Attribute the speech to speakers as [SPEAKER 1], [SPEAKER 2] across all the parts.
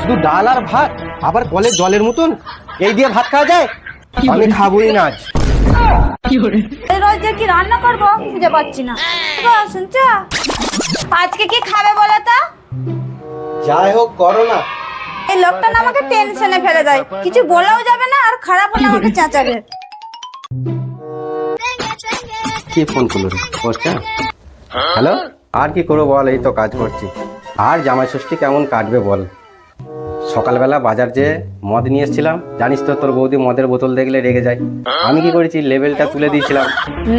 [SPEAKER 1] শুধু ডাল আর ভাত, আবার কলের জলের মতন এই দিয়ে ভাত খাওয়া যায়? আমি খাবোই না আজ।
[SPEAKER 2] রোজ যে কি রান্না করবো খুঁজে পাচ্ছি না। শুনছো, আজকে কি খাবে বলো তো?
[SPEAKER 1] যাই হোক করো না।
[SPEAKER 2] এই লোকটা না আমাকে টেনশনে ফেলে দেয়, কিছু বলেও যাবে না আর খারাপ হলে আমাকে চেঁচাবে।
[SPEAKER 1] কি ফোন করলো রে? করছে? হ্যালো, আর কি করবো বল, এই তো কাজ করছি। আর জামাই ষষ্ঠী কেমন কাটবে বল? সকালবেলা বাজার যেয়ে মদ নিয়ে এসেছিলাম, জানিস তো তোর বৌদি মদের বোতল দেখলে রেগে যায়। আমি কি করেছি, লেবেলটা তুলে দিয়েছিলাম।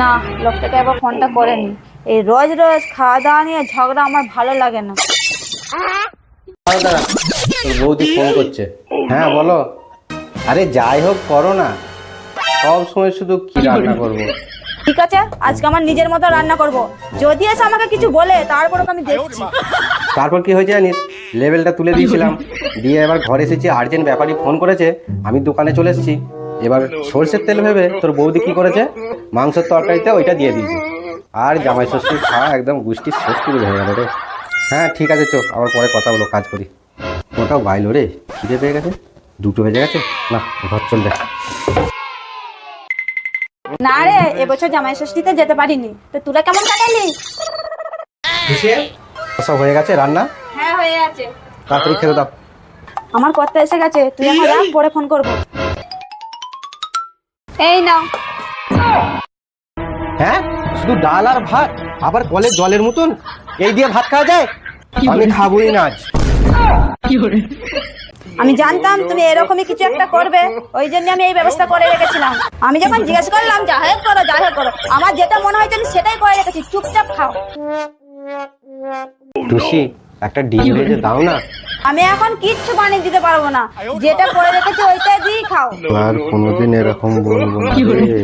[SPEAKER 2] না, লোকটাকে একবার ফোনটা করেনি। এই রোজ রোজ খাওয়া দাওয়া নিয়ে ঝগড়া আমার ভালো লাগে না।
[SPEAKER 1] দাঁড়া দাঁড়া, তোর বৌদি ফোন করছে। হ্যাঁ বলো। আরে যাই হোক করো না, সব সময় শুধু কি রান্না করবো।
[SPEAKER 2] ঠিক আছে, আজকে আমার নিজের মতো রান্না করব। যদি এসে আমাকে কিছু বলে তারপর ওকে আমি দেখছি।
[SPEAKER 1] তারপর কি হয়েছে জানিস, লেবেলটা তুলে দিয়েছিলাম, দিয়ে এবার ঘরে এসেছি, আর্জেন্ট ব্যাপারই ফোন করেছে, আমি দোকানে চলে এসেছি। এবার সর্ষের তেল ভেবে তোর বৌদি কি করেছে, মাংসের তরকারিতে ওইটা দিয়ে দিয়েছে। আর জামাই ষষ্ঠী খাওয়া একদম গুষ্টির ষষ্ঠী হয়ে গেল রে। হ্যাঁ ঠিক আছে, চোখ আবার পরে কথা বলো, কাজ করি। ওটাও বাইলো রে, খিদে পেয়ে গেছে, 2টো বেজে গেছে। না ঘর চল যায়।
[SPEAKER 2] না রে, এবছর জামাই ষষ্ঠীতে যেতে পারিনি, তো তোরা কেমন কাটালি?
[SPEAKER 1] সব হয়ে গেছে রান্না?
[SPEAKER 2] হ্যাঁ হয়ে আছে।
[SPEAKER 1] তাড়াতাড়ি খেতে দাও।
[SPEAKER 2] আমার কথা এসে গেছে, তুই এখন রাখ, পরে ফোন করবো। এই নাও।
[SPEAKER 1] হ্যাঁ, শুধু ডাল আর ভাত, আবার কলের জলের মতন এই দিয়ে ভাত খাওয়া যায়? আমি খাবোই না আজ।
[SPEAKER 2] আমি জানতাম তুমি এরকমই কিছু একটা করবে, ওই জন্য আমি এই ব্যবস্থা করে রেখেছিলাম। আমি যখন জিজ্ঞেস করলাম যা হোক করো যা হোক করো, আমার যেটা মনে হয়েছে আমি সেটাই করে রেখেছি, চুপচাপ খাও।
[SPEAKER 1] টুসি, একটা ডিম ভেজে দাও না।
[SPEAKER 2] আমি এখন কিচ্ছু বানিয়ে দিতে পারবো না, যেটা করে রেখেছি ওইটাই দিয়ে খাও।
[SPEAKER 1] আর কোনোদিন এরকম বলবো না রে।